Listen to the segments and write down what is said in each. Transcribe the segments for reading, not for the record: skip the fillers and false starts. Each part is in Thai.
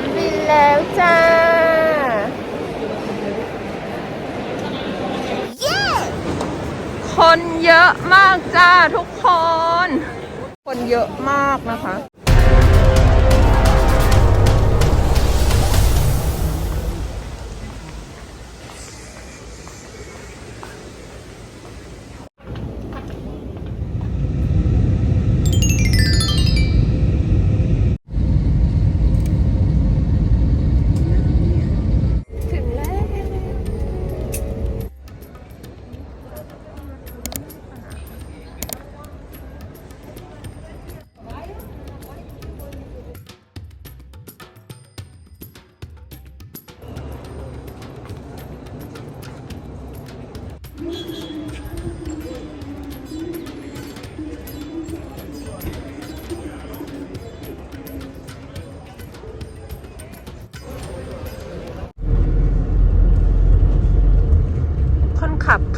ามบินแล้วจ้าคนเยอะมากจ้าทุกคนคนเยอะมากนะคะ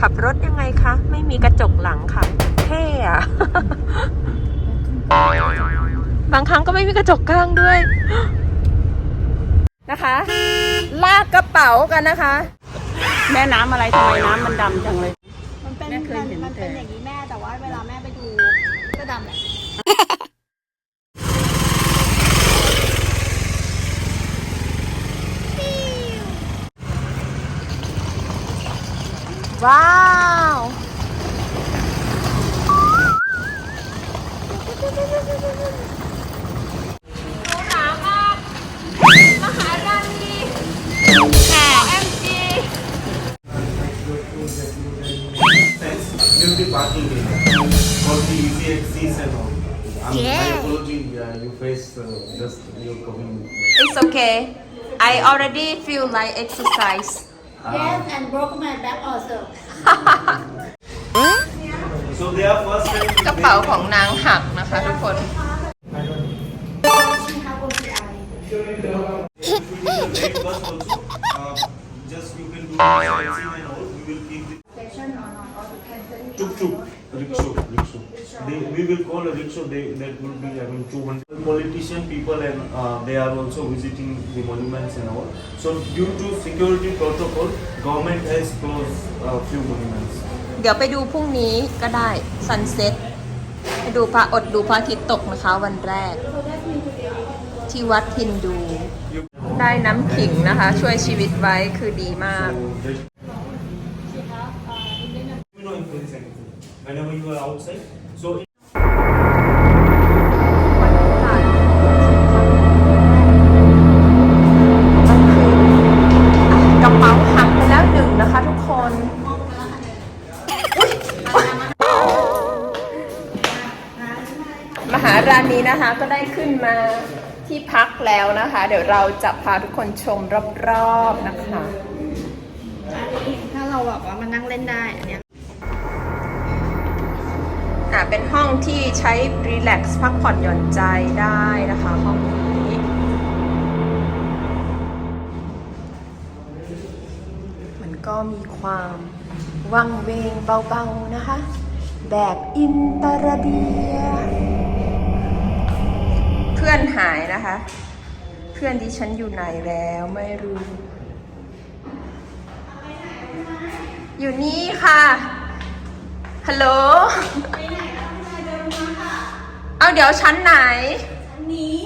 ขับรถยังไงคะไม่มีกระจกหลังค่ะเท่อะ บางครั้งก็ไม่มีกระจกข้างด้วยนะคะลากกระเป๋ากันนะคะแม่น้ำอะไรทำไมน้ำมันดำจังเลยมันเป็นอย่างนี้แม่แต่ว่าเวลาแม่ไปดูก็ดำแหละว้าวหนามากมหาราณีOMG Empty parking area for the easy access and all. My apology, you face just you're coming. It's okay I already feel like exercise Yes and broke my back also So they are first time. กระเป๋าของนางหักนะคะทุกคน Just you can do sightseeing and all. We will keep the tuk-tuk, rickshaw. We will call a rickshaw. That will be 200 politician people and they are also visiting the monuments and all. So due to security protocol, government has closed few monuments. เดี๋ยวไปดูพรุ่งนี้ก็ได้ sunset ไปดูพระอาทิตย์ตกนะคะวันแรก ที่วัดฮินดู ได้น้ำขิงนะคะ ช่วยชีวิตไว้คือดีมาก Whenever you are outside, so. กระเป๋าหักไปแล้วหนึ่งนะคะทุกคน มหาราณีนะคะก็ได้ขึ้นมาที่พักแล้วนะคะ เดี๋ยวเราจะพาทุกคนชมรอบๆนะคะ ถ้าเราแบบว่ามันนั่งเล่นได้อันเนี้ยเป็นห้องที่ใช้รีแลกซ์พักผ่อนหย่อนใจได้นะคะห้องนี้มันก็มีความวังเวงเบาๆนะคะแบบอินเตอร์เดียเพื่อนหายนะคะเพื่อนดิฉันอยู่ไหนแล้วไม่รู้อยู่นี่ค่ะฮัลโหลเอาเดี๋ยวชั้นไหนชั้นนี้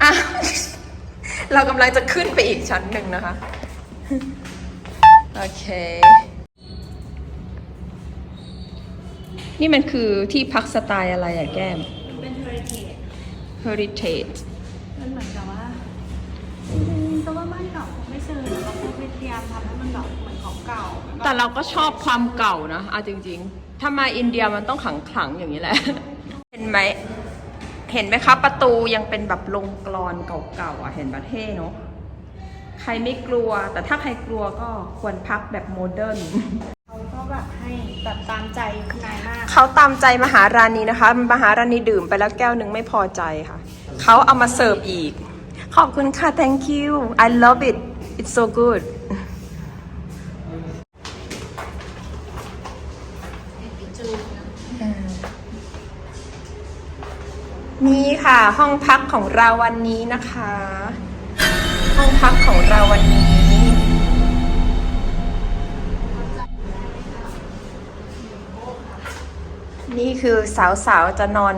อ่ะเรากำลังจะขึ้นไปอีกชั้นหนึ่งนะคะโอเคนี่มันคือที่พักสไตล์อะไรอะแก้มเป็น Heritage มันเหมือนกับว่าแต่ว่าบ้านเก่าไม่เชิงเราพยายามทำให้มันแบบเหมือนของเก่าแต่เราก็ชอบความเก่านะเอาจริงๆถ้ามาอินเดียมันต้องขลังๆอย่างนี้แหละ เห็นไหมคะประตูยังเป็นแบบลงกลอนเก่าๆอ่ะเห็นประเท่เนาะใครไม่กลัวแต่ถ้าใครกลัวก็ควรพักแบบโมเดิร์นเขาก็แบบให้แบบตามใจคุณนายมากเขาตามใจมหาราณีนะคะมหาราณีดื่มไปแล้วแก้วหนึ่งไม่พอใจค่ะเขาเอามาเสิร์ฟอีกขอบคุณค่ะ thank you I love it it's so good นี่ค่ะห้องพักของเราวันนี้นะคะ ห้องพักของเราวันนี้ นี่คือสาวๆจะนอน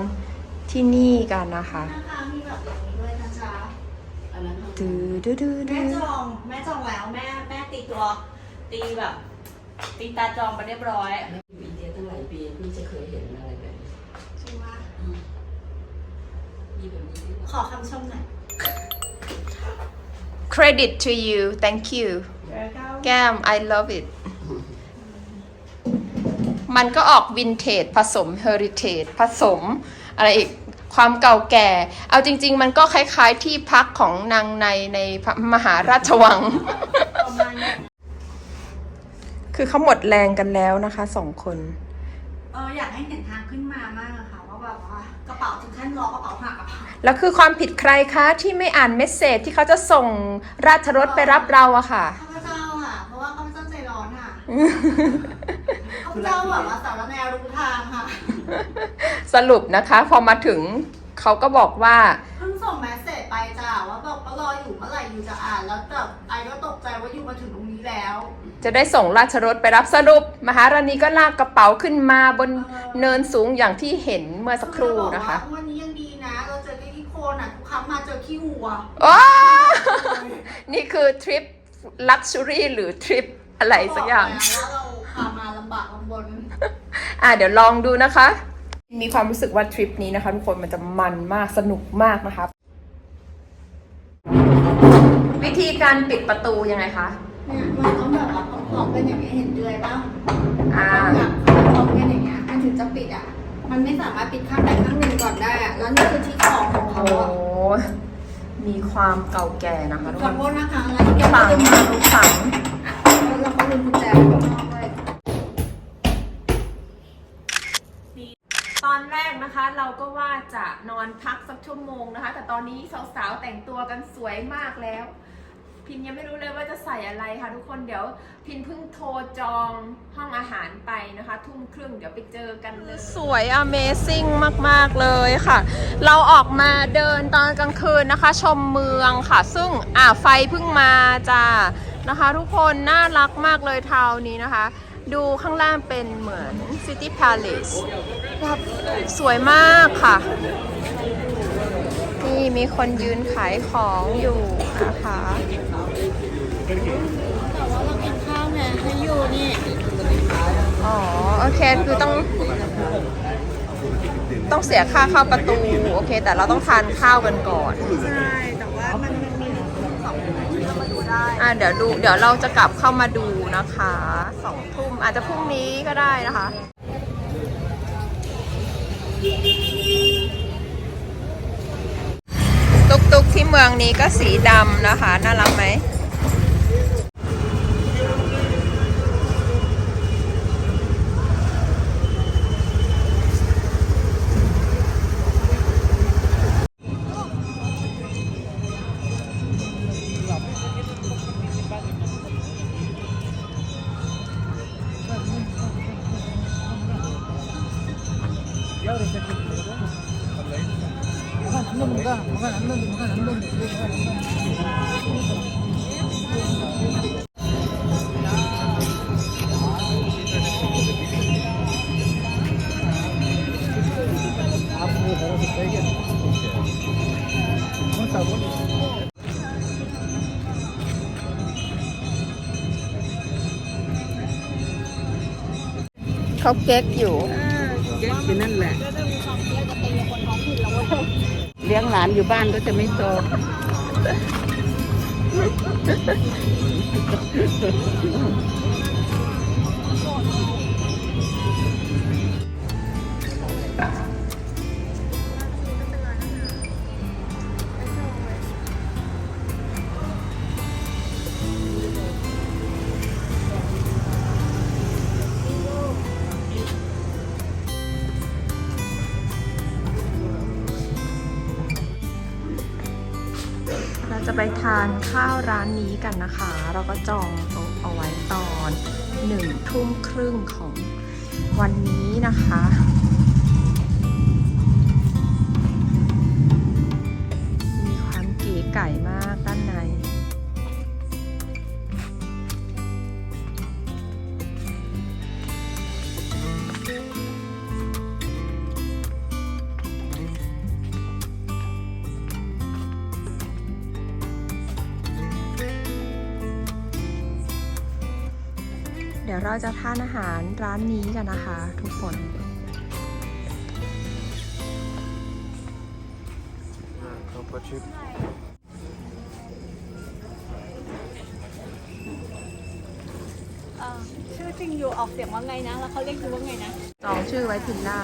ที่นี่กันนะคะ นะคะมีแบบอย่างนี้ด้วยนะจ๊ะ ดูดูดูดู แม่จองแล้วแม่ตีตัวตีแบบตีตาจองไปเรียบร้อย อยู่อินเดียตั้งหลายปีเพิ่งจะเคยเห็นอะไรแบบนี้ จริงว่า มีแบบนี้ด้วยเหรอ ขอคำชมหน่อย credit to you thank you แก้ม I love it มันก็ออกวินเทจผสมเฮอริเทจผสมอะไรอีกความเก่าแก่ เอาจริงๆ มันก็คล้ายๆที่พักของนางในพระมหาราชวัง ประมาณนี้ คือเขาหมดแรงกันแล้วนะคะ2 คน อยากให้เห็นทางขึ้นมามากอะค่ะว่าแบบว่ากระเป๋าถึงขั้นล้อกระเป๋าหักอะค่ะ แล้วคือความผิดใครคะที่ไม่อ่านเมสเซจที่เขาจะส่งราชรถไปรับเราอะค่ะ ข้าพเจ้าอะเพราะว่าข้าพเจ้าใจร้อนอะข้าพเจ้าแบบว่าสารแนวรู้ทางค่ะ สรุปนะคะ พอมาถึงเขาก็บอกว่า เพิ่งส่งแมสเซจไปจ้าว่าแบบก็รออยู่เมื่อไหร่อยู่จะอ่านแล้วแบบไอก็ตกใจว่าอยู่มาถึงตรงนี้แล้ว จะได้ส่งราชรถไปรับสรุป มหาราณีก็ลากกระเป๋าขึ้นมาบนเนินสูงอย่างที่เห็นเมื่อสักครู่นะคะ วันนี้ยังดีนะเราเจอที่โคนอะทุกครั้งมาเจอขี้วัว โอ้นี่คือทริปลักชัวรี่หรือทริปอะไรสักอย่าง บแล้วว่าเราพามาลำบากลำบน เดี๋ยวลองดูนะคะ มีความรู้สึกว่าทริปนี้นะคะทุกคนมันจะมันมากสนุกมากนะคะ วิธีการปิดประตูยังไงคะ เนี่ยมันต้องแบบว่าพร้อมๆกันอย่างเงี้ยเห็นเดือยป่ะ อ่า แบบพร้อมกันอย่างเงี้ยมันถึงจะปิดอ่ะ มันไม่สามารถปิดข้างใดข้างหนึ่งก่อนได้อ่ะ แล้วนี่คือที่ของเขา โอ้ อ่ะ มีความเก่าแก่นะคะทุก ข ค อน โทษนะคะแล้วแก ฝั ก็ ง ลืม ฝัง แล้วเราก็ลืมกุญแจไว้ข้างนอกด้วยตอนแรกนะคะเราก็ว่าจะนอนพักสักชั่วโมงนะคะ แต่ตอนนี้สาวๆแต่งตัวกันสวยมากแล้ว พินยังไม่รู้เลยว่าจะใส่อะไรค่ะทุกคนเดี๋ยวพินเพิ่งโทรจองห้องอาหารไปนะคะ ทุ่มครึ่งเดี๋ยวไปเจอกันเลย สวย Amazing มากๆเลยค่ะ เราออกมาเดินตอนกลางคืนนะคะ ชมเมืองค่ะ ซึ่งไฟเพิ่งมาจ้านะคะ ทุกคนน่ารักมากเลยทาวน์นี้นะคะ ดูข้างล่างเป็นเหมือน City Palace แบบสวยมากค่ะ นี่มีคนยืนขายของอยู่นะคะ แต่ว่าเรากินข้าวไงให้อยู่นี่ อ๋อ โอเค คือต้องเสียค่าเข้าประตู โอเค แต่เราต้องทานข้าวกันก่อน ใช่แต่ว่ามันมี2 ทุ่มเรามาดูได้ เดี๋ยวเราจะกลับเข้ามาดูนะคะ2 ทุ่มอาจจะพรุ่งนี้ก็ได้นะคะ ตุกๆที่เมืองนี้ก็สีดำนะคะ น่ารักไหม เขาเก๊กอยู่ เจ๊กินนั่นแหละเลี้ยงหลานอยู่บ้านก็จะไม่โต เราจะไปทานข้าวร้านนี้กันนะคะ เราก็จองโต๊ะเอาไว้ตอน1 ทุ่มครึ่งของวันนี้นะคะ มีความเก๋ไก่มากด้านใน ยวเราจะทานอาหารร้านนี้กันนะคะ ทุกคน ชื่อจริงอยู่ออกเสียงว่าไงนะ แล้วเขาเรียกอยู่ว่าไงนะ จองชื่อไว้พิลล่า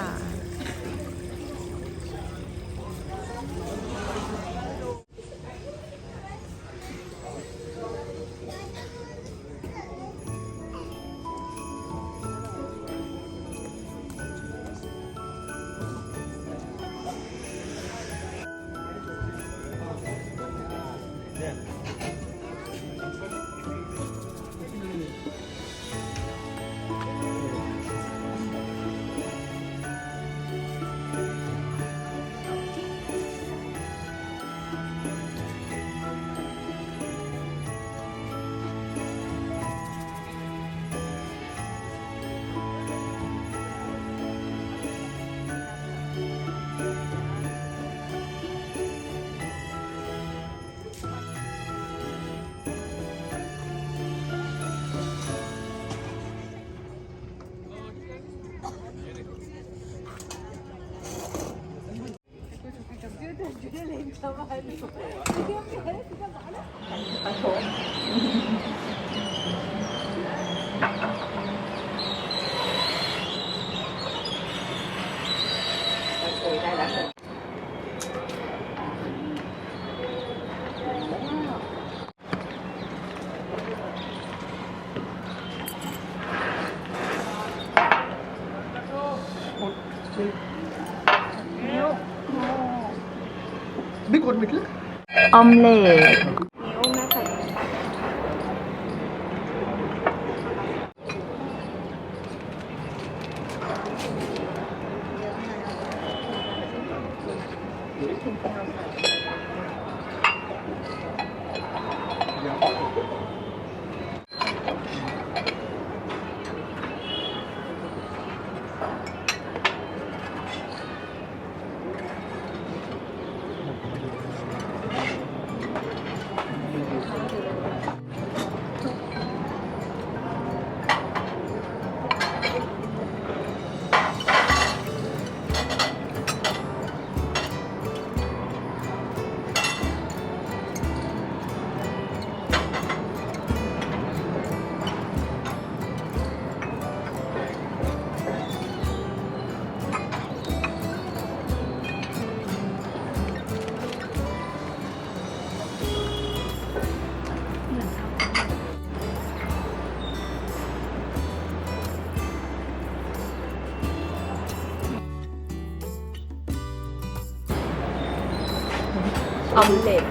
ออมเล็ต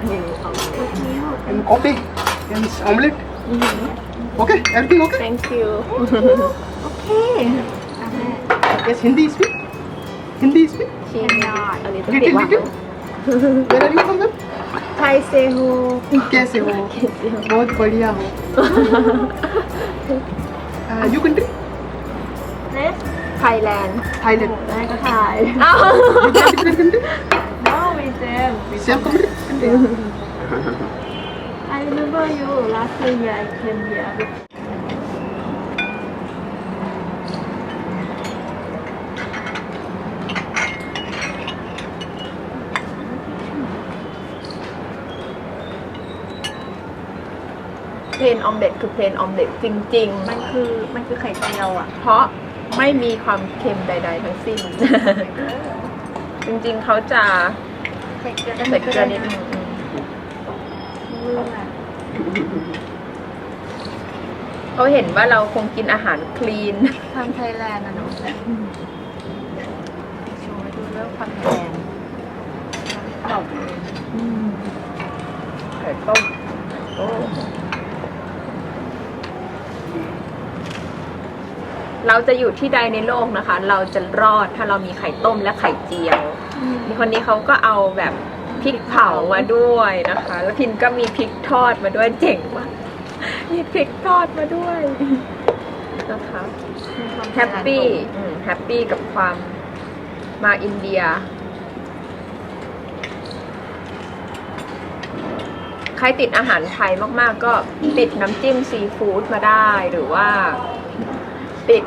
ออมเล็ตหมูออมเล็ต And coffee and omelette. Okay, everything okay? thank you Yes, Hindi speak. Hindi speak. ชิมยอดอันนี้ต้อง Little ติดว่า little. Where are you from? Ma'am? ไทยเซฮู कैसे हो? बहुत बढ़िया हो. You country? ไทยแลนด์ Thailand. ได้ก็ไทย You different country? No we same Same country? I remember you last time when I came here เพลนออมเล็ตคือเพลนออมเล็ตจริงๆ มันคือไข่เจียวอ่ะ เพราะไม่มีความเค็มใด ๆ ทั้งสิ้น จริงๆเขาจะ ไข่เจียว ใส่เกลือนิดนึง เขาเห็นว่าเราคงกินอาหารคลีน ทางไทยแลนด์นะหนูโชว์ให้ดูเรื่องความแพงกรอบเลย ไข่ต้มโอ้เราจะอยู่ที่ใดในโลกนะคะ เราจะรอดถ้าเรามีไข่ต้มและไข่เจียวนี่คนนี้เขาก็เอาแบบพริกเผามาด้วยนะคะ แล้วพินก็มีพริกทอดมาด้วยเจ๋งมากมีพริกทอดมาด้วยนะคะแฮปปี้แฮปปี้กับความมาอินเดีย ใครติดอาหารไทยมากๆก็ติดน้ำจิ้มซีฟู้ดมาได้หรือว่า ติด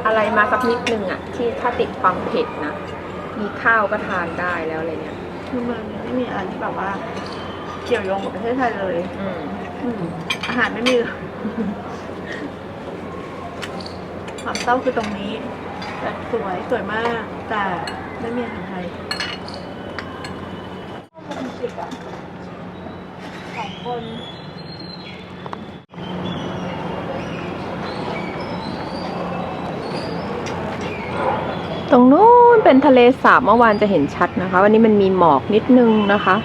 อะไรมาสักนิดนึงอะที่ถ้าติดความเผ็ดนะ มีข้าวก็ทานได้แล้วอะไรเนี่ย คือเมืองนี้ไม่มีอะไรที่แบบว่า เกี่ยวโยงกับประเทศไทยเลย อาหารไม่มีเลยความเศร้าคือตรงนี้ แต่สวยมาก แต่ไม่มีอาหารไทยสองคน ตรงนู้นเป็นทะเลสาบเมื่อวานจะเห็นชัดนะคะ วันนี้มันมีหมอกนิดนึงนะคะ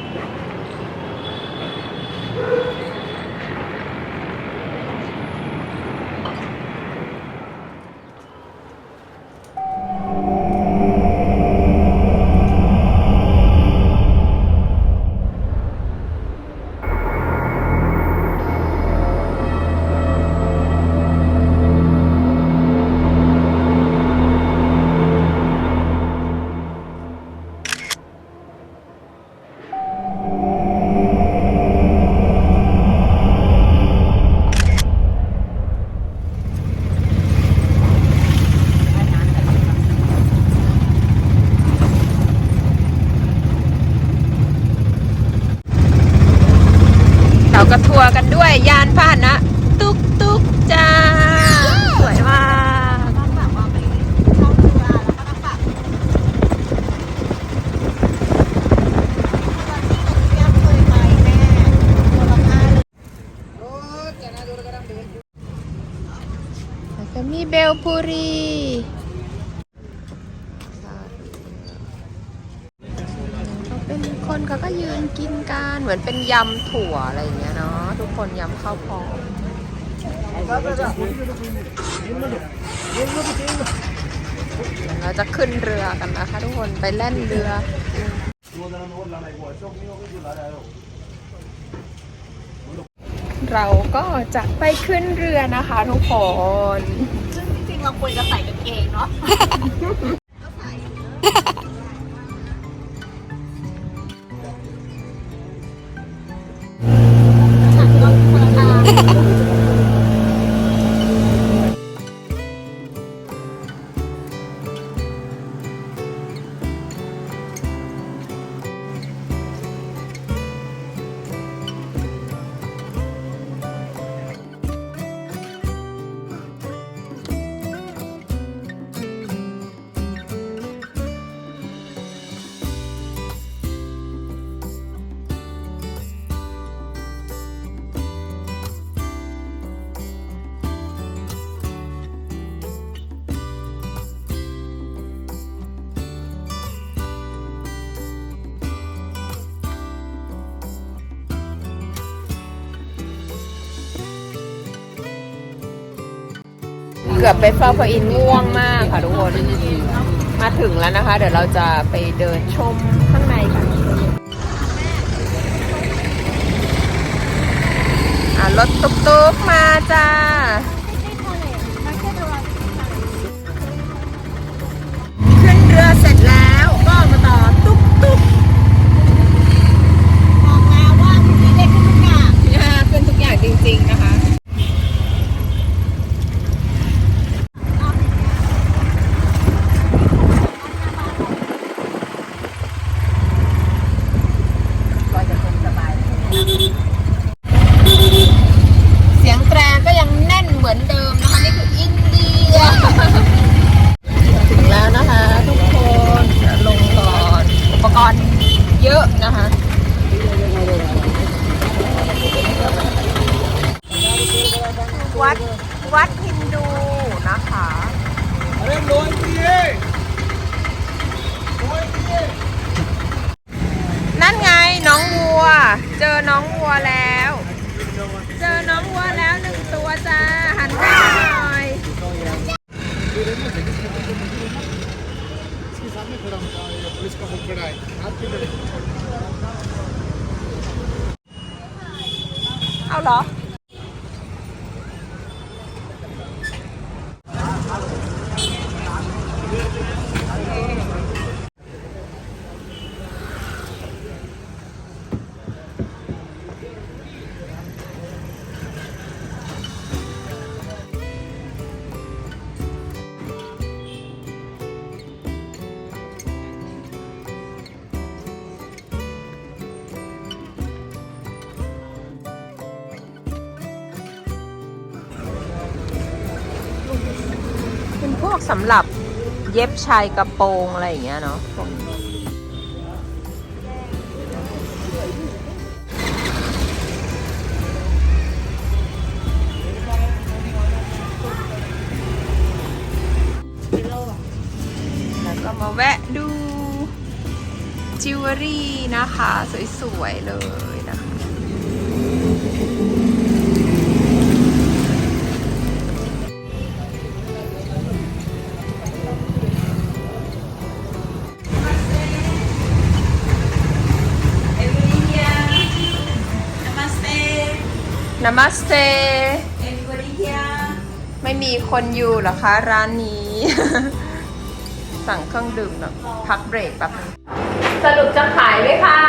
เราก็ทัวร์กันด้วยยานพาหนะ ตุ๊กตุ๊กจ้า สวยมาก ต้องแบบว่าไปเข้าเรือแล้วก็ต้องแบบเคยไปแม่ตัวละ5เลย แล้วก็มีเบลปุรีเขาเป็นคนเขาก็ยืนกินกันเหมือนเป็นยำถั่วอะไรอย่างเงี้ยเนาะทุกคนยำข้าวพองเราจะขึ้นเรือกันนะคะทุกคนไปแล่นเรือ เราก็จะไปขึ้นเรือนะคะทุกคน ซึ่งจริงๆเราควรจะใส่กางเกงเนาะ เกือบไปเฝ้าพระอินทร์ง่วงมากค่ะทุกคน มาถึงแล้วนะคะ เดี๋ยวเราจะไปเดินชมข้างในกันรถตุ๊กๆมาจ้า ขึ้นเรือเสร็จแล้วก็มาต่อตุ๊กบอกแล้วว่าคุณไม่ได้ขึ้นทุกอย่างขึ้นทุกอย่างจริงๆนะคะ เสียงแตรก็ยังแน่นเหมือนเดิมนะคะ นี่คืออินเดีย ถึงแล้วนะคะทุกคนเดี๋ยวลงก่อนอุปกรณ์เยอะนะคะ วัดฮินดูนะคะ นั่นไงน้องวัว เจอน้องวัวแล้ว เจอน้องวัวแล้ว1 ตัวจ้า หันหน้าหน่อย เอาเหรอ พ วกสำหรับเย็บชายกระโปรงอะไรอย่างเงี้ยเนาะพวกนี้แล้วก็มาแวะดูจิวเวลรี่นะคะ สวยๆเลยนะคะ นามัสเตไม่มีคนอยู่เหรอคะร้านนี้ สั่งเครื่องดื่มแบบพักเบรกแบบนึงสรุปจะขายไหมคะ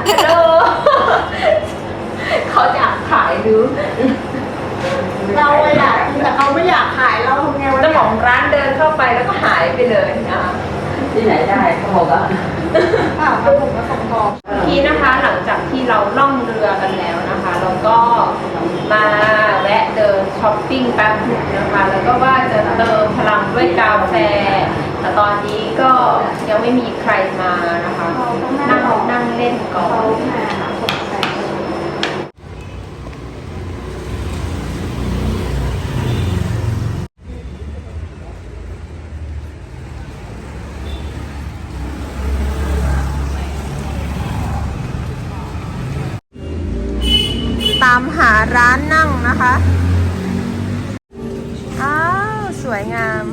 ฮัลโหล เขาอยากขายดู เราอยากแต่เขาไม่อยากขายเราทำไงวะ เจ้าของร้านเดินเข้าไปแล้วก็หายไปเลยนะคะ ที่ไหนได้เขาบอกว่า ครับผมก็ส่งต่อ เมื่อกี้นะคะหลังจากที่เราล่องเรือกันแล้วนะคะ เราก็มาแวะเดินช้อปปิ้งแป๊บนึงนะคะ แล้วก็ว่าจะเติมพลังด้วยกาแฟแต่ตอนนี้ก็ยังไม่มีใครมานะคะนั่งเล่นก่อน ตามหาร้านนั่งนะคะ อ้าว สวยงาม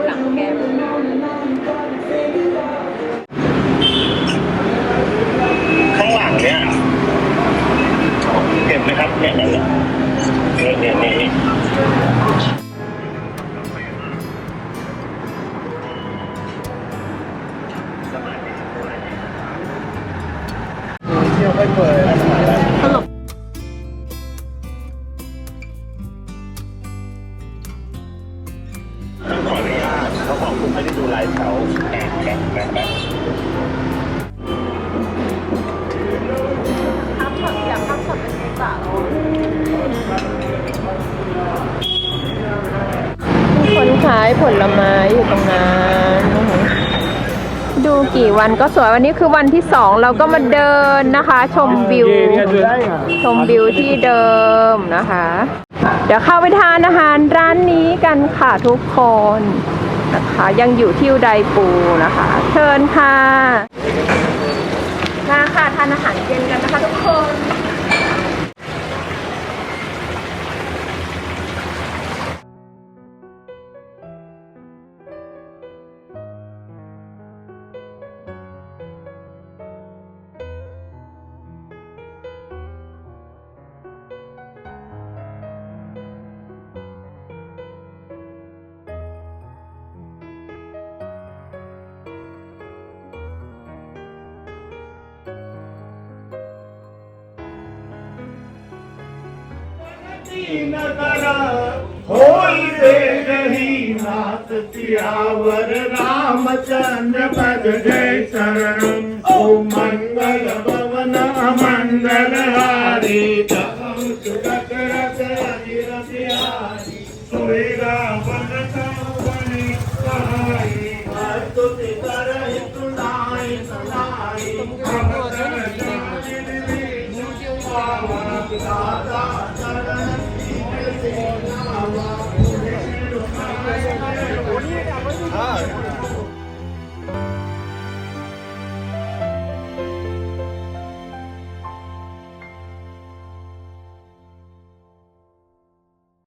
หลังแก้ม ข้างหลังเนี่ยเก็บไหมครับเนี่ยเนี่ยนี่เที่ยวไปเปิดแล้วต้องขออนุญาตเขาบอกคุณไม่ได้ดูไลฟ์เขาแอบมีคนขายผลไม้อยู่ตรงนั้นนะคะดูกี่วันก็สวยวันนี้คือวันที่2เราก็มาเดินนะคะ ชมวิวที่เดิมนะคะ เดี๋ยวเข้าไปทานอาหารร้านนี้กันค่ะทุกคนนะคะยังอยู่ที่อุดัยปูนะคะ เชิญค่ะมาค่ะทานอาหารเย็นกันนะคะทุกคน होई दे रही नाथ सियावर रामचंद्र पद जय शरणम ओ मंगल भवन मंगल हारी सुगत रस बिहारी सोएगा वन बने सहाई स्तुति कर सुनाई सुनाई दादा शरण